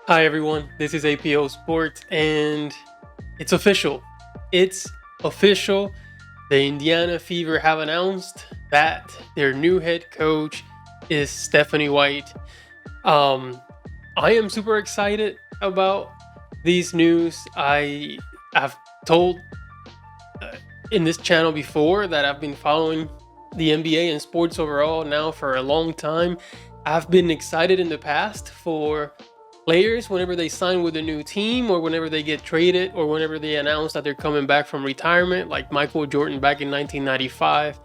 Hi everyone, this is APO Sports and it's official. It's official. The Indiana Fever have announced that their new head coach is Stephanie White. Um, I am super excited about these news. I have told uh, in this channel before that I've been following the NBA and sports overall now for a long time. I've been excited in the past for players whenever they sign with a new team or whenever they get traded or whenever they announce that they're coming back from retirement, like Michael Jordan back in 1995.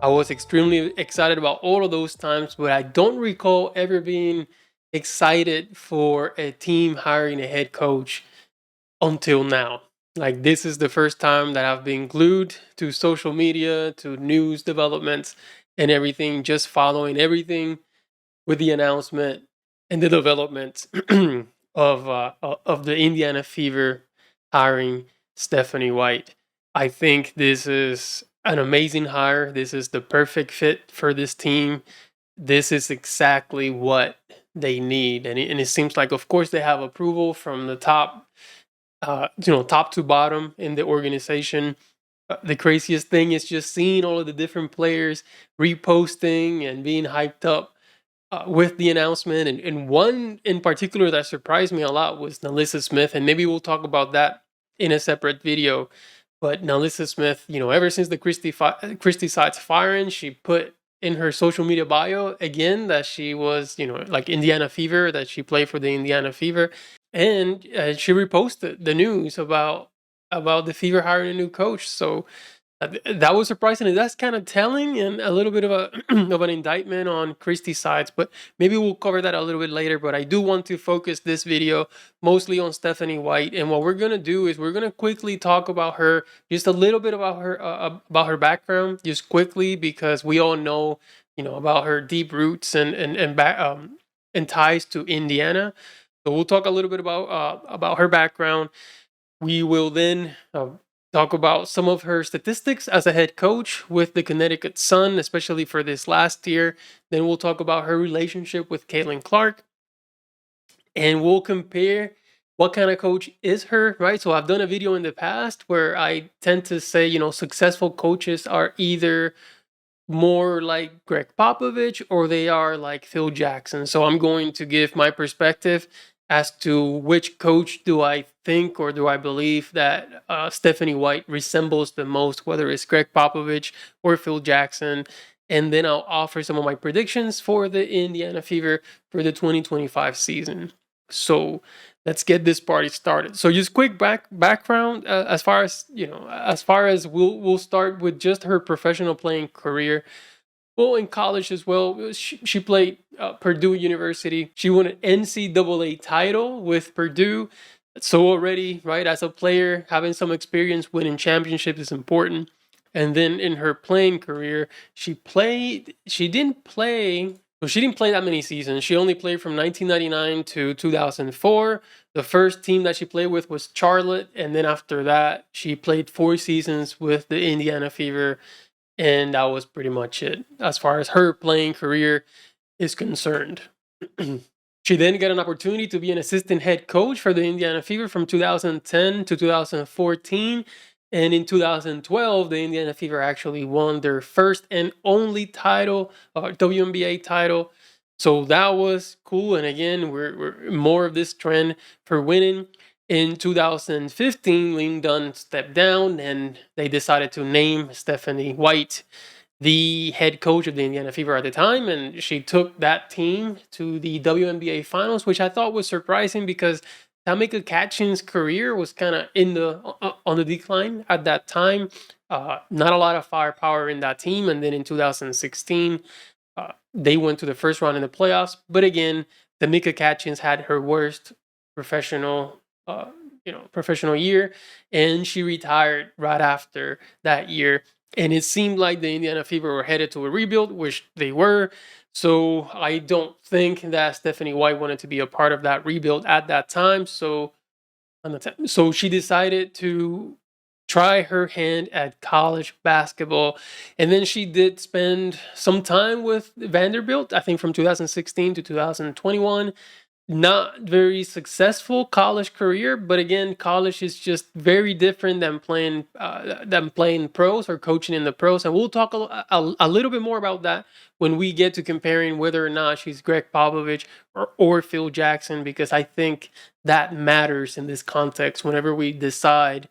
I was extremely excited about all of those times, but I don't recall ever being excited for a team hiring a head coach until now. Like, this is the first time that I've been glued to social media, to news developments, and everything, just following everything with the announcement and the development of the Indiana Fever hiring Stephanie White. I think this is an amazing hire. This is the perfect fit for this team. This is exactly what they need, and it seems like, of course, they have approval from the top, top to bottom in the organization. The craziest thing is just seeing all of the different players reposting and being hyped up with the announcement. And one in particular that surprised me a lot was Nalissa Smith, and maybe we'll talk about that in a separate video. But Nalissa Smith, ever since the Christie sides firing, she put in her social media bio again that she was, like Indiana Fever, that she played for the Indiana Fever, and she reposted the news about the Fever hiring a new coach. So that was surprising, and that's kind of telling and a little bit of a of an indictment on Christie's sides, but maybe we'll cover that a little bit later. But I do want to focus this video mostly on Stephanie White, and what we're gonna do is we're gonna quickly talk about her, just a little bit about her background, just quickly, because we all know, about her deep roots and ties to Indiana. So we'll talk a little bit about her background. We will then talk about some of her statistics as a head coach with the Connecticut Sun, especially for this last year. Then we'll talk about her relationship with Caitlin Clark, and we'll compare what kind of coach is her, right? So I've done a video in the past where I tend to say, successful coaches are either more like Gregg Popovich or they are like Phil Jackson. So I'm going to give my perspective as to which coach do I think or do I believe that Stephanie White resembles the most, whether it's Gregg Popovich or Phil Jackson. And then I'll offer some of my predictions for the Indiana Fever for the 2025 season. So let's get this party started. So just quick background, as far as we'll start with just her professional playing career. Well, in college as well, she played Purdue University. She won an NCAA title with Purdue. So already, right, as a player, having some experience winning championships is important. And then in her playing career, she didn't play that many seasons. She only played from 1999 to 2004. The first team that she played with was Charlotte, and then after that, she played 4 seasons with the Indiana Fever, and that was pretty much it as far as her playing career is concerned. She then got an opportunity to be an assistant head coach for the Indiana Fever from 2010 to 2014. And in 2012, the Indiana Fever actually won their first and only title, WNBA title. So that was cool. And again, we're more of this trend for winning. In 2015, Lynn Dunn stepped down and they decided to name Stephanie White the head coach of the Indiana Fever at the time, and she took that team to the WNBA finals, which I thought was surprising because Tamika Catchin's career was kind of on the decline at that time. Not a lot of firepower in that team, and then in 2016, they went to the first round in the playoffs. But again, Tamika Catchins had her worst professional, professional year, and she retired right after that year. And it seemed like the Indiana Fever were headed to a rebuild, which they were. So I don't think that Stephanie White wanted to be a part of that rebuild at that time. So she decided to try her hand at college basketball. And then she did spend some time with Vanderbilt, I think from 2016 to 2021. not very successful college career, but again, college is just very different than playing pros or coaching in the pros, and we'll talk a little bit more about that when we get to comparing whether or not she's Gregg Popovich or Phil Jackson, because I think that matters in this context whenever we decide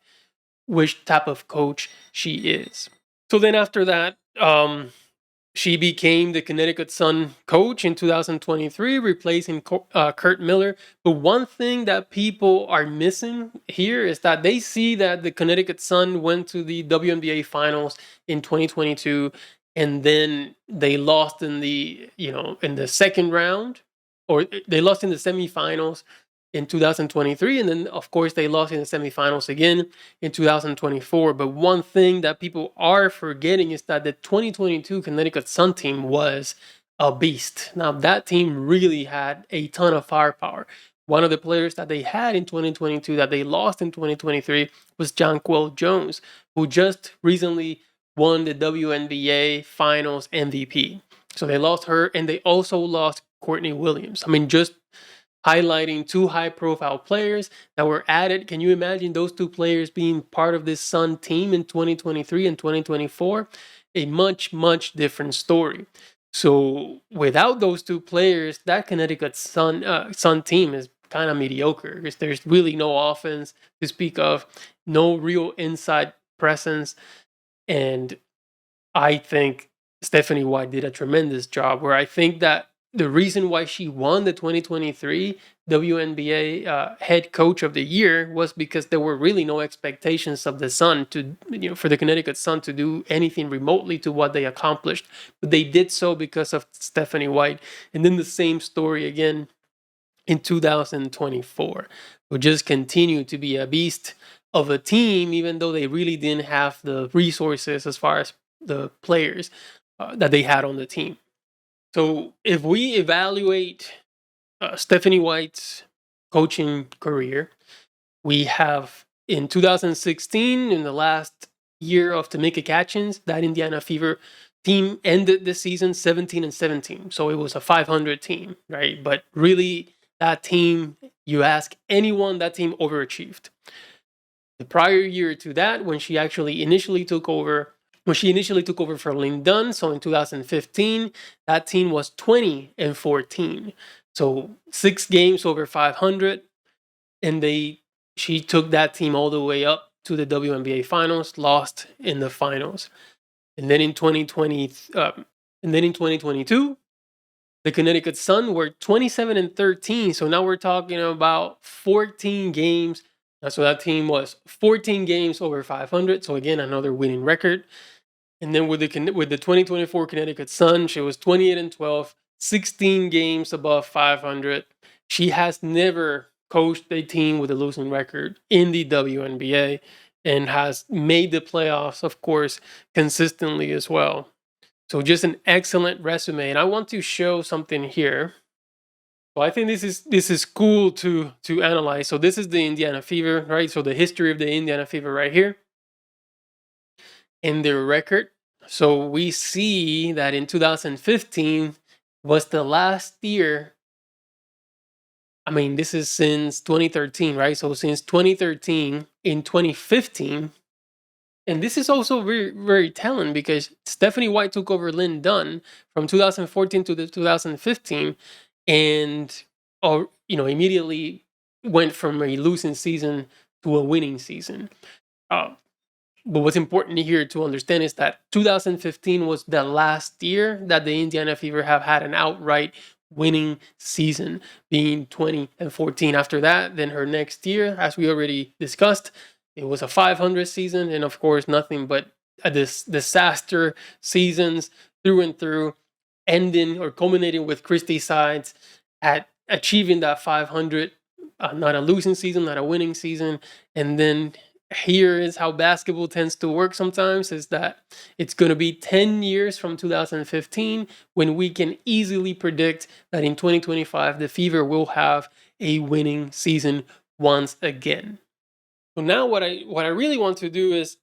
which type of coach she is. So then after that, she became the Connecticut Sun coach in 2023, replacing Kurt Miller. But one thing that people are missing here is that they see that the Connecticut Sun went to the WNBA finals in 2022, and then they lost in the second round, or they lost in the semifinals in 2023, and then of course they lost in the semifinals again in 2024. But one thing that people are forgetting is that the 2022 Connecticut Sun team was a beast. Now that team really had a ton of firepower. One of the players that they had in 2022 that they lost in 2023 was Jonquel Jones, who just recently won the WNBA Finals MVP. So they lost her, and they also lost Courtney Williams. I mean, just highlighting two high-profile players that were added. Can you imagine those two players being part of this Sun team in 2023 and 2024? A much, much different story. So without those two players, that Connecticut Sun team is kind of mediocre because there's really no offense to speak of, no real inside presence, and I think Stephanie White did a tremendous job. Where I think that the reason why she won the 2023 WNBA head coach of the year was because there were really no expectations of the Sun for the Connecticut Sun to do anything remotely to what they accomplished. But they did so because of Stephanie White. And then the same story again in 2024, who just continued to be a beast of a team, even though they really didn't have the resources as far as the players that they had on the team. So if we evaluate Stephanie White's coaching career, we have in 2016, in the last year of Tamika Catchings, that Indiana Fever team ended the season 17-17. So it was a 500 team, right? But really, that team, you ask anyone, that team overachieved. The prior year to that, when she initially took over for Lynn Dunn, so in 2015, that team was 20-14. So 6 games over 500, and she took that team all the way up to the WNBA finals, lost in the finals. And then in 2022, the Connecticut Sun were 27-13. So now we're talking about 14 games. So that team was 14 games over 500. So again, another winning record. And then with the 2024 Connecticut Sun, she was 28-12, 16 games above 500. She has never coached a team with a losing record in the WNBA and has made the playoffs, of course, consistently as well. So just an excellent resume. And I want to show something here. So I think this is cool to analyze. So this is the Indiana Fever, right? So the history of the Indiana Fever right here. In their record. So we see that in 2015 was the last year. I mean, this is since 2013, right? So since 2013, in 2015, and this is also very, very telling because Stephanie White took over Lynn Dunn from 2014 to 2015, and immediately went from a losing season to a winning season. But what's important here to understand is that 2015 was the last year that the Indiana Fever have had an outright winning season, being 20-14. After that, then her next year, as we already discussed, it was a 500 season, and of course, nothing but this disaster seasons through and through, ending or culminating with Christy Sides at achieving that 500, not a losing season, not a winning season, and then here is how basketball tends to work sometimes, is that it's going to be 10 years from 2015 when we can easily predict that in 2025 the Fever will have a winning season once again. So now what I really want to do is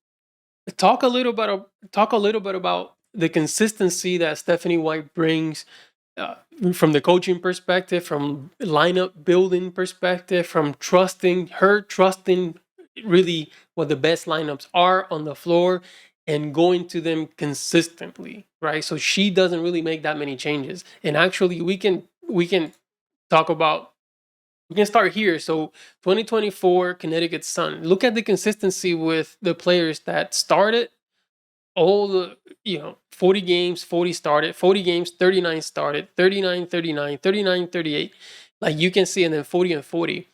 talk a little bit about the consistency that Stephanie White brings uh, from the coaching perspective, from lineup building perspective, from trusting really what the best lineups are on the floor and going to them consistently, right? So she doesn't really make that many changes. And actually, we can talk about we can start here. So 2024 Connecticut Sun. Look at the consistency with the players that started all the 40 games, 40 started, 40 games, 39 started, 39 39, 39 38. Like you can see, and then 40 and 40.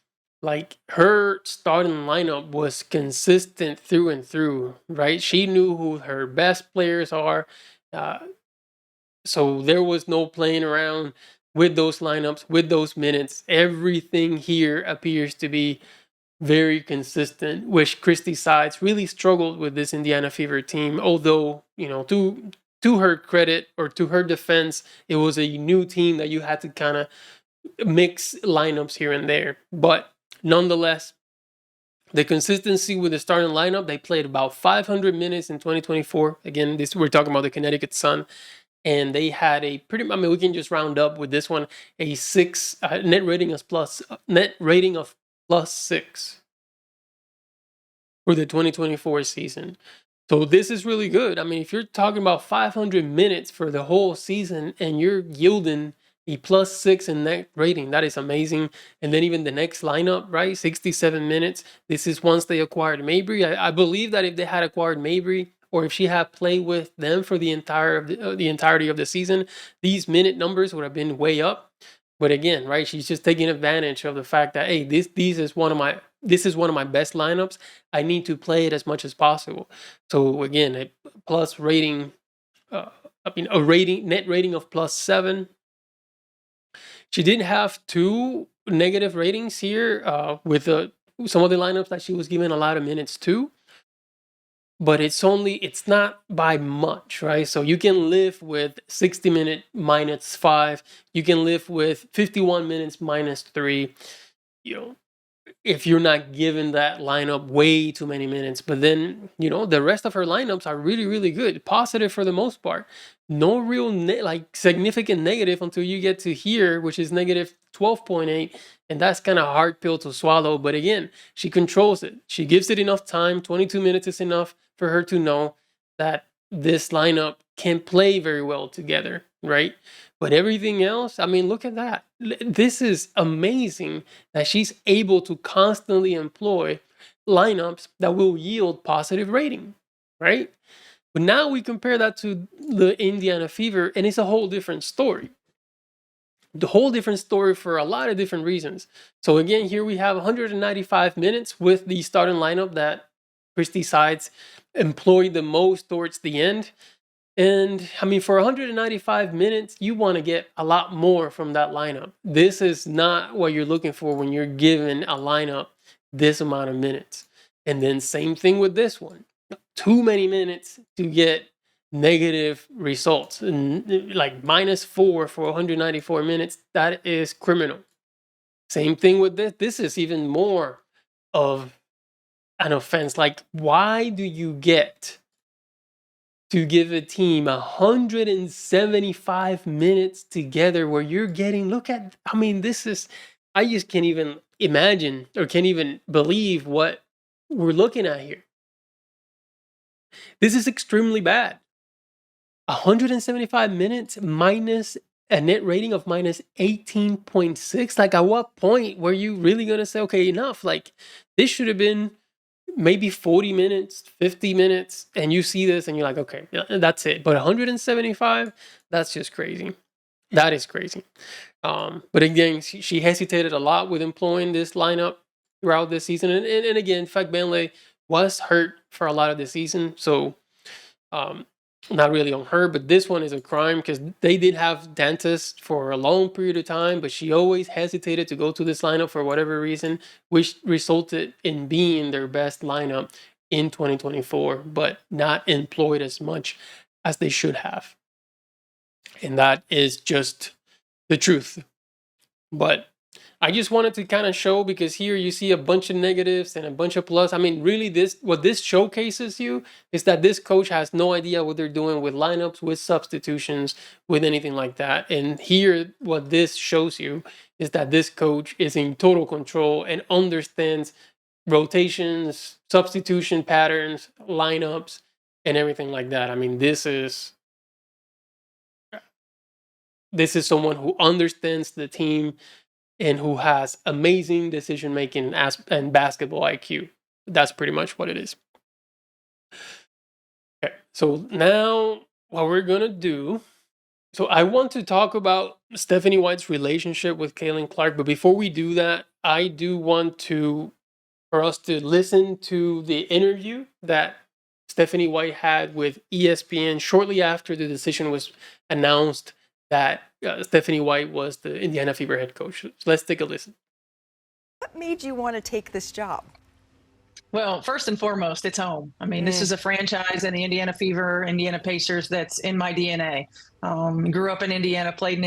Like her starting lineup was consistent through and through, right? She knew who her best players are. uh, so there was no playing around with those lineups, with those minutes. Everything here appears to be very consistent, which Christy Sides really struggled with this Indiana Fever team. Although, to her credit or to her defense, it was a new team that you had to kind of mix lineups here and there. But nonetheless, the consistency with the starting lineup, they played about 500 minutes in 2024. Again, this we're talking about the Connecticut Sun, and they had a pretty. I mean, we can just round up with this one a six net rating of +6 for the 2024 season. So this is really good. I mean, if you're talking about 500 minutes for the whole season and you're yielding a +6 in net rating, that is amazing. And then even the next lineup, right? 67 minutes. This is once they acquired Mabry. I believe that if they had acquired Mabry, or if she had played with them for the entirety of the season, these minute numbers would have been way up. But again, right, she's just taking advantage of the fact that, hey, this is one of my best lineups. I need to play it as much as possible. So again, a plus rating, net rating of +7. She did have 2 negative ratings here with some of the lineups that she was given a lot of minutes to. But it's not by much, right? So you can live with 60-minute -5. You can live with 51 minutes -3. You know, if you're not giving that lineup way too many minutes. But then, the rest of her lineups are really, really good. Positive for the most part. No real significant negative until you get to here, which is -12.8. And that's kind of a hard pill to swallow. But again, she controls it. She gives it enough time. 22 minutes is enough for her to know that this lineup can play very well together, right? But everything else, I mean, look at that. This is amazing that she's able to constantly employ lineups that will yield positive rating, right? But now we compare that to the Indiana Fever, and it's a whole different story. The whole different story for a lot of different reasons. So again, here we have 195 minutes with the starting lineup that Christy Sides employed the most towards the end. And I mean, for 195 minutes, you want to get a lot more from that lineup. This is not what you're looking for when you're given a lineup this amount of minutes. And then same thing with this one. Too many minutes to get negative results. And like -4 for 194 minutes, that is criminal. Same thing with this. This is even more of an offense. Like, why do you get to give a team 175 minutes together where you're getting, I just can't even imagine or can't even believe what we're looking at here. This is extremely bad. 175 minutes minus a net rating of -18.6. Like, at what point were you really going to say, okay, enough? Like, this should have been maybe 40 minutes, 50 minutes, and you see this and you're like, okay, that's it. But 175, that's just crazy. That is crazy. But again, she hesitated a lot with employing this lineup throughout this season. And again, Benley was hurt for a lot of the season. So not really on her, but this one is a crime because they did have dentists for a long period of time, but she always hesitated to go to this lineup for whatever reason, which resulted in being their best lineup in 2024, but not employed as much as they should have. And that is just the truth. But I just wanted to kind of show, because here you see a bunch of negatives and a bunch of plus. I mean, really, what this showcases you is that this coach has no idea what they're doing with lineups, with substitutions, with anything like that. And here, what this shows you is that this coach is in total control and understands rotations, substitution patterns, lineups, and everything like that. I mean, this is someone who understands the team and who has amazing decision making and basketball IQ. That's pretty much what it is. Okay, so now what we're gonna do. So I want to talk about Stephanie White's relationship with Caitlin Clark, but before we do that, I do want for us to listen to the interview that Stephanie White had with ESPN shortly after the decision was announced that Stephanie White was the Indiana Fever head coach. So let's take a listen. What made you want to take this job? Well, first and foremost, it's home. I mean, this is a franchise in the Indiana Fever, Indiana Pacers that's in my DNA. Grew up in Indiana, played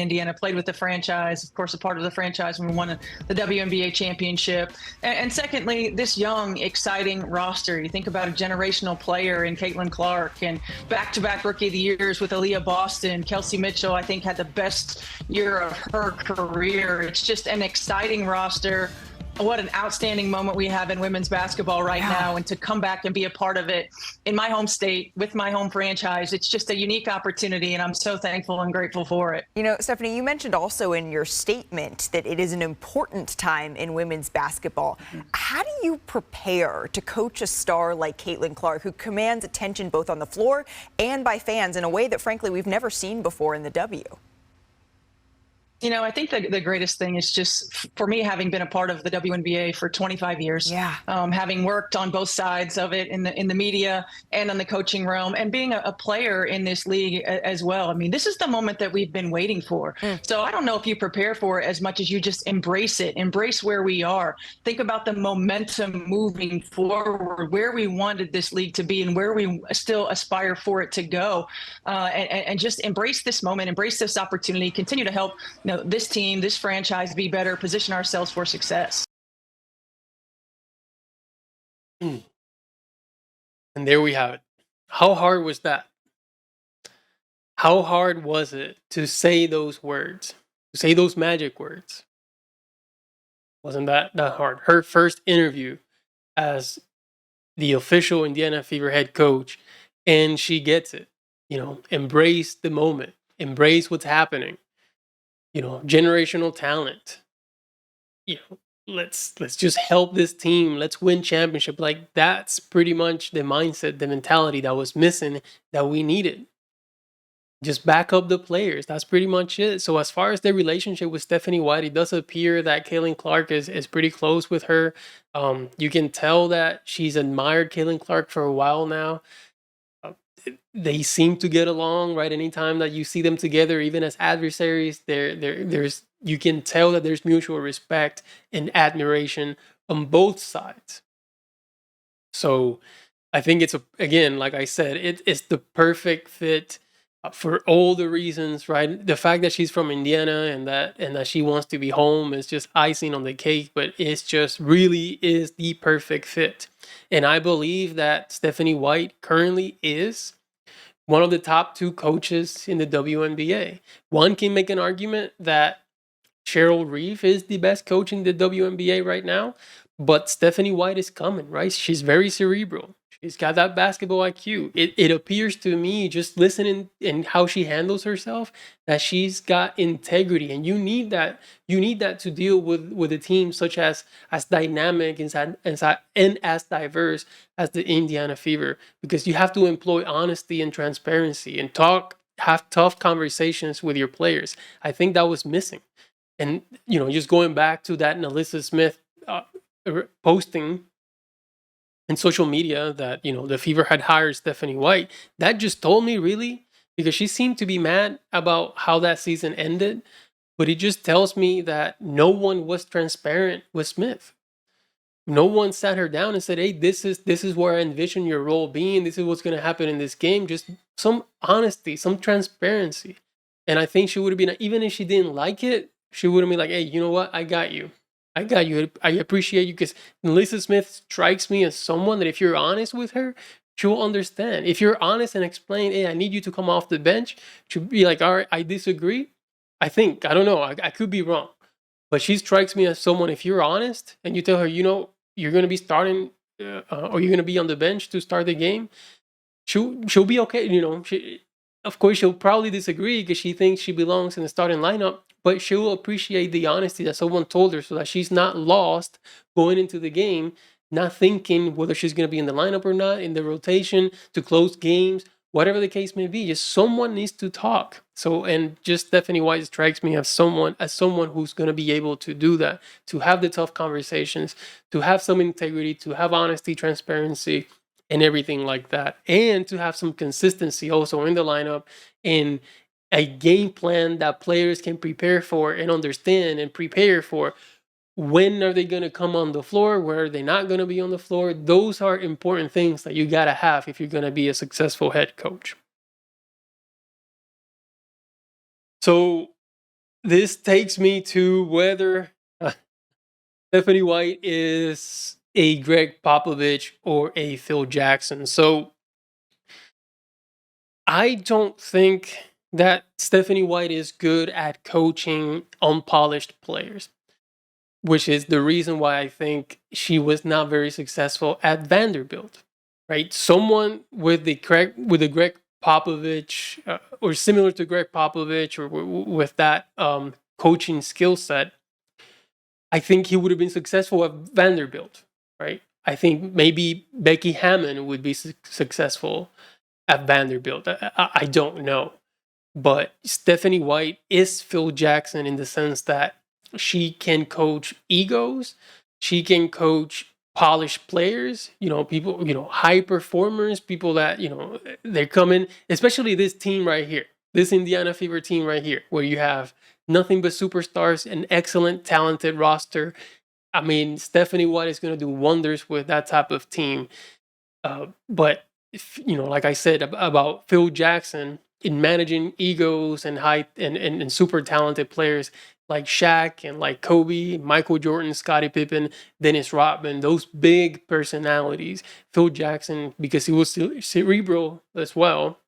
with the franchise, of course, a part of the franchise when we won the WNBA championship. And secondly, this young, exciting roster. You think about a generational player in Caitlin Clark and back-to-back Rookie of the Years with Aaliyah Boston. Kelsey Mitchell, I think, had the best year of her career. It's just an exciting roster. What an outstanding moment we have in women's basketball right now, and to come back and be a part of it in my home state with my home franchise, it's just a unique opportunity, and I'm so thankful and grateful for it. You know, Stephanie, you mentioned also in your statement that it is an important time in women's basketball. How do you prepare to coach a star like Caitlin Clark, who commands attention both on the floor and by fans in a way that, frankly, we've never seen before in the W? You know, I think the greatest thing is just for me, having been a part of the WNBA for 25 years, having worked on both sides of it in the media and in the coaching realm, and being a player in this league as well. I mean, this is the moment that we've been waiting for. So I don't know if you prepare for it as much as you just embrace it, embrace where we are. Think about the momentum moving forward, where we wanted this league to be and where we still aspire for it to go, and just embrace this moment, embrace this opportunity, continue to help this team, this franchise be better, position ourselves for success. And there we have it. How hard was that? How hard was it to say those words, to say those magic words? Wasn't that hard? Her first interview as the official Indiana Fever head coach, and she gets it. Embrace the moment, embrace what's happening. Generational talent. Let's just help this team. Let's win championship. Like, that's pretty much the mindset, the mentality that was missing, that we needed. Just back up the players. That's pretty much it. So as far as the relationship with Stephanie White, it does appear that Caitlin Clark is pretty close with her. You can tell that she's admired Caitlin Clark for a while now. They seem to get along, right? Anytime that you see them together, even as adversaries, there's you can tell that there's mutual respect and admiration on both sides. So I think again, like I said, it's the perfect fit for all the reasons, right? The fact that she's from Indiana and that she wants to be home is just icing on the cake, but it's just really is the perfect fit. And I believe that Stephanie White currently is one of the top two coaches in the WNBA. One can make an argument that Cheryl Reeve is the best coach in the WNBA right now, but Stephanie White is coming, right? She's very cerebral. She's got that basketball IQ. It appears to me, just listening and how she handles herself, that she's got integrity, and you need that. You need that to deal with a team such as dynamic and as diverse as the Indiana Fever, because you have to employ honesty and transparency and have tough conversations with your players. I think that was missing, and just going back to that Nalissa Smith posting in social media that the Fever had hired Stephanie White, that just told me, really, because she seemed to be mad about how that season ended, but it just tells me that no one was transparent with Smith. No one sat her down and said, hey, this is where I envision your role being, this is what's going to happen in this game. Just some honesty, some transparency. And I think she would have been, even if she didn't like it, she would have been like, hey, you know what, I got you. I got you. I appreciate you because Melissa Smith strikes me as someone that if you're honest with her, she'll understand. If you're honest and explain, hey, I need you to come off the bench, she'll be like, all right, I disagree. I don't know, I could be wrong. But she strikes me as someone, if you're honest and you tell her, you're going to be starting or you're going to be on the bench to start the game, she'll be okay. Of course, she'll probably disagree because she thinks she belongs in the starting lineup, but she'll appreciate the honesty that someone told her so that she's not lost going into the game, not thinking whether she's going to be in the lineup or not, in the rotation, to close games, whatever the case may be. Just someone needs to talk. So, and just Stephanie White strikes me as someone who's going to be able to do that, to have the tough conversations, to have some integrity, to have honesty, transparency, and everything like that, and to have some consistency also in the lineup, and a game plan that players can prepare for and understand and prepare for. When are they going to come on the floor? Where are they not going to be on the floor? Those are important things that you got to have if you're going to be a successful head coach. So this takes me to whether Stephanie White is a Gregg Popovich or a Phil Jackson. So I don't think that Stephanie White is good at coaching unpolished players, which is the reason why I think she was not very successful at Vanderbilt. Right? Someone with the Gregg Popovich, or similar to Gregg Popovich, or with that coaching skill set, I think he would have been successful at Vanderbilt. Right? I think maybe Becky Hammon would be successful at Vanderbilt. I don't know. But Stephanie White is Phil Jackson in the sense that she can coach egos. She can coach polished players, people, high performers, people that, they're coming, especially this team right here, this Indiana Fever team right here, where you have nothing but superstars, an excellent, talented roster. I mean, Stephanie White is going to do wonders with that type of team. But like I said about Phil Jackson in managing egos and high and super talented players like Shaq and like Kobe, Michael Jordan, Scottie Pippen, Dennis Rodman, those big personalities. Phil Jackson, because he was cerebral as well,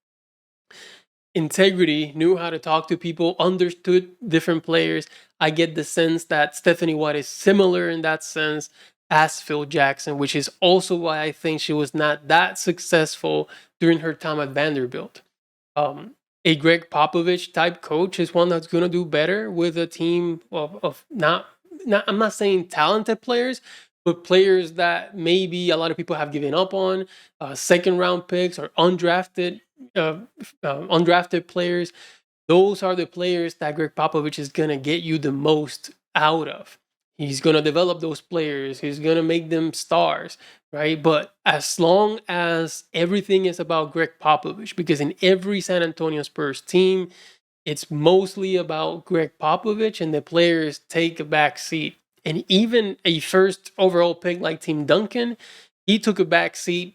integrity, knew how to talk to people, understood different players. I get the sense that Stephanie White is similar in that sense as Phil Jackson, which is also why I think she was not that successful during her time at Vanderbilt. A Gregg Popovich type coach is one that's going to do better with a team of not I'm not saying talented players, but players that maybe a lot of people have given up on, second round picks or undrafted players. Those are the players that Gregg Popovich is going to get you the most out of. He's going to develop those players. He's going to make them stars, right? But as long as everything is about Gregg Popovich, because in every San Antonio Spurs team, it's mostly about Gregg Popovich and the players take a back seat. And even a first overall pick like Tim Duncan, he took a back seat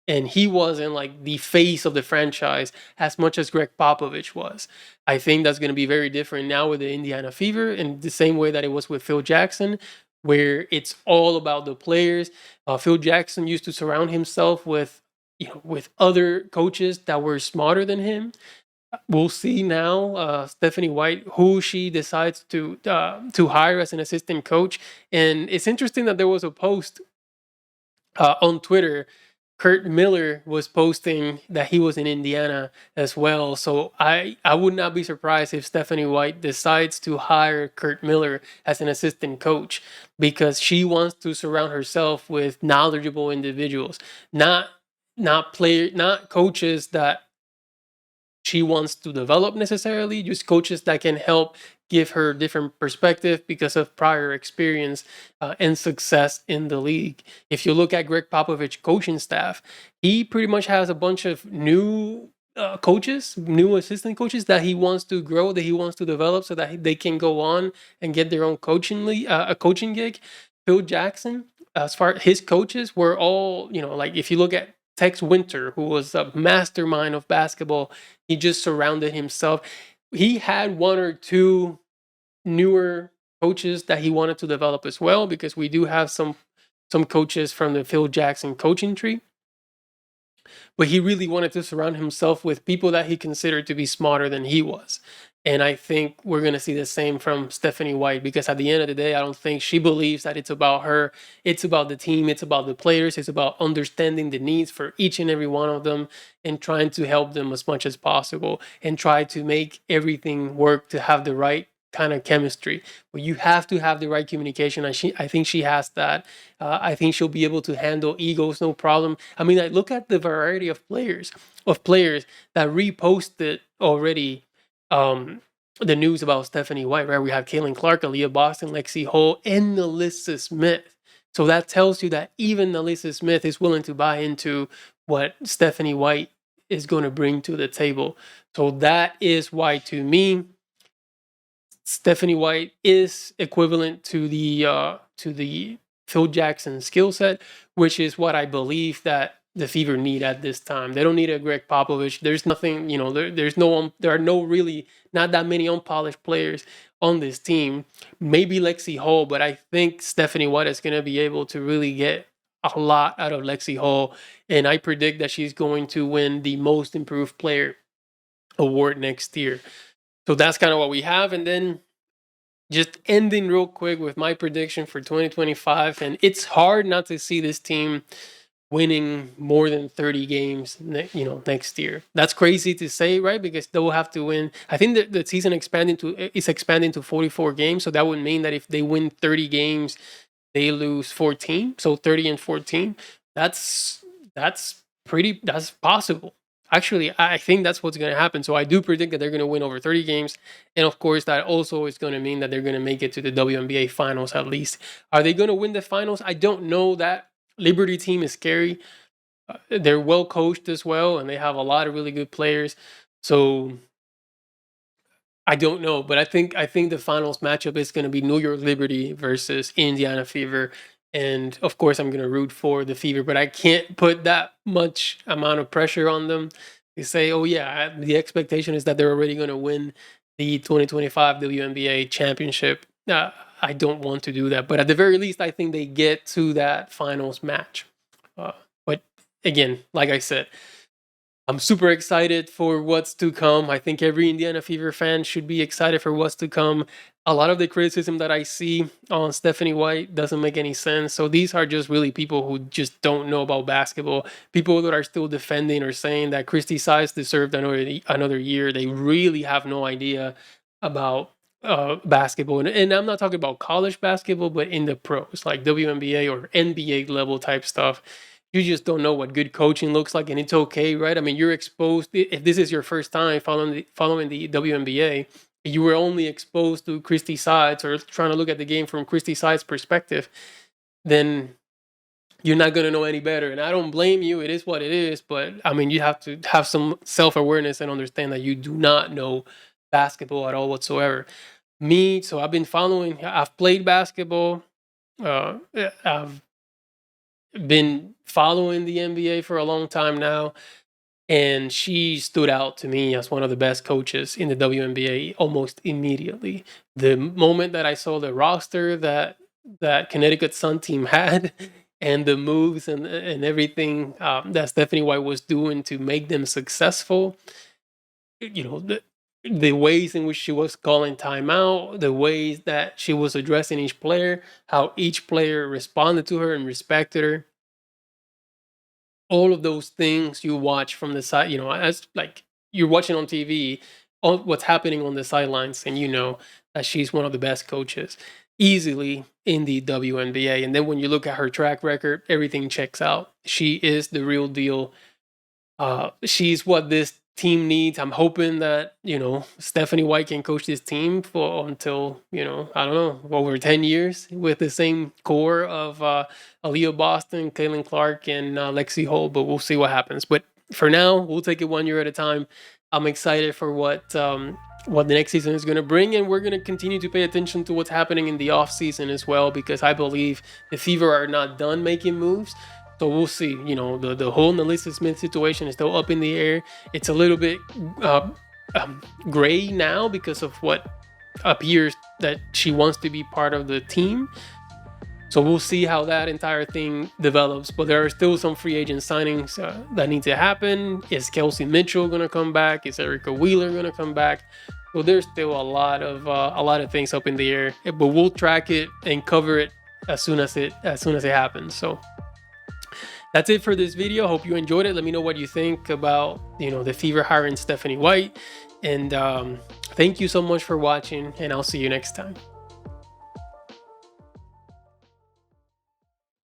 and he wasn't like the face of the franchise as much as Gregg Popovich was. I think that's going to be very different now with the Indiana Fever, in the same way that it was with Phil Jackson, where it's all about the players. Phil Jackson used to surround himself with other coaches that were smarter than him. We'll see now, Stephanie White, who she decides to hire as an assistant coach. And it's interesting that there was a post on Twitter. Kurt Miller was posting that he was in Indiana as well. So I would not be surprised if Stephanie White decides to hire Kurt Miller as an assistant coach, because she wants to surround herself with knowledgeable individuals, not coaches that she wants to develop necessarily, just coaches that can help give her different perspective because of prior experience and success in the league. If you look at Gregg Popovich coaching staff, he pretty much has a bunch of new coaches, new assistant coaches that he wants to grow, that he wants to develop so that they can go on and get their own a coaching gig. Phil Jackson, as far as his coaches, were all, like if you look at Tex Winter, who was a mastermind of basketball, he just surrounded himself. He had one or two newer coaches that he wanted to develop as well, because we do have some coaches from the Phil Jackson coaching tree. But he really wanted to surround himself with people that he considered to be smarter than he was. And I think we're going to see the same from Stephanie White, because at the end of the day, I don't think she believes that it's about her. It's about the team. It's about the players. It's about understanding the needs for each and every one of them and trying to help them as much as possible and try to make everything work to have the right kind of chemistry. But you have to have the right communication. I think she has that. I think she'll be able to handle egos, no problem. I mean, I look at the variety of players that reposted already the news about Stephanie White, right? We have Caitlin Clark, Aaliyah Boston, Lexi Hall, and Nalissa Smith. So that tells you that even Nalissa Smith is willing to buy into what Stephanie White is going to bring to the table. So that is why, to me, Stephanie White is equivalent to the Phil Jackson skill set, which is what I believe that the Fever need at this time. They don't need a Gregg Popovich. There's nothing, there are no really, not that many unpolished players on this team. Maybe Lexi Hall, but I think Stephanie White is going to be able to really get a lot out of Lexi Hall, and I predict that she's going to win the Most Improved Player award next year. So that's kind of what we have. And then just ending real quick with my prediction for 2025. And it's hard not to see this team winning more than 30 games, next year. That's crazy to say, right? Because they'll have to win. I think that the season is expanding to 44 games. So that would mean that if they win 30 games, they lose 14. So 30 and 14. That's possible. Actually, I think that's what's going to happen. So I do predict that they're going to win over 30 games. And of course, that also is going to mean that they're going to make it to the WNBA finals at least. Are they going to win the finals? I don't know. That Liberty team is scary. They're well coached as well, and they have a lot of really good players. So I don't know, but I think the finals matchup is going to be New York Liberty versus Indiana Fever. And of course, I'm going to root for the Fever, but I can't put that much amount of pressure on them to say, oh, yeah, the expectation is that they're already going to win the 2025 WNBA championship. I don't want to do that. But at the very least, I think they get to that finals match. But again, like I said, I'm super excited for what's to come. I think every Indiana Fever fan should be excited for what's to come. A lot of the criticism that I see on Stephanie White doesn't make any sense. So these are just really people who just don't know about basketball. People that are still defending or saying that Christy Sides deserved another year. They really have no idea about basketball. And I'm not talking about college basketball, but in the pros, like WNBA or NBA level type stuff. You just don't know what good coaching looks like, and it's okay, right? I mean, you're exposed. If this is your first time following the WNBA, you were only exposed to Christy Sides or trying to look at the game from Christy Sides' perspective, then you're not going to know any better. And I don't blame you. It is what it is. But, I mean, you have to have some self-awareness and understand that you do not know basketball at all whatsoever. So I've played basketball. I've been following the NBA for a long time now, and she stood out to me as one of the best coaches in the WNBA almost immediately. The moment that I saw the roster that Connecticut Sun team had and the moves and everything that Stephanie White was doing to make them successful, the ways in which she was calling timeout, the ways that she was addressing each player, how each player responded to her and respected her. All of those things you watch from the side, as like you're watching on TV, all what's happening on the sidelines, and you know that she's one of the best coaches easily in the WNBA. And then when you look at her track record, everything checks out. She is the real deal. She's what this team needs. I'm hoping that, Stephanie White can coach this team for until, I don't know, over 10 years with the same core of Aaliyah Boston, Caitlin Clark, and Lexi Hall, but we'll see what happens. But for now, we'll take it 1 year at a time. I'm excited for what the next season is going to bring, and we're going to continue to pay attention to what's happening in the off season as well, because I believe the Fever are not done making moves. So we'll see. The whole Nalissa Smith situation is still up in the air. It's a little bit gray now because of what appears that she wants to be part of the team. So we'll see how that entire thing develops. But there are still some free agent signings that need to happen. Is Kelsey Mitchell going to come back? Is Erica Wheeler going to come back? So there's still a lot of things up in the air. But we'll track it and cover it as soon as it happens. So that's it for this video. Hope you enjoyed it. Let me know what you think about the Fever hiring Stephanie White. And thank you so much for watching, and I'll see you next time.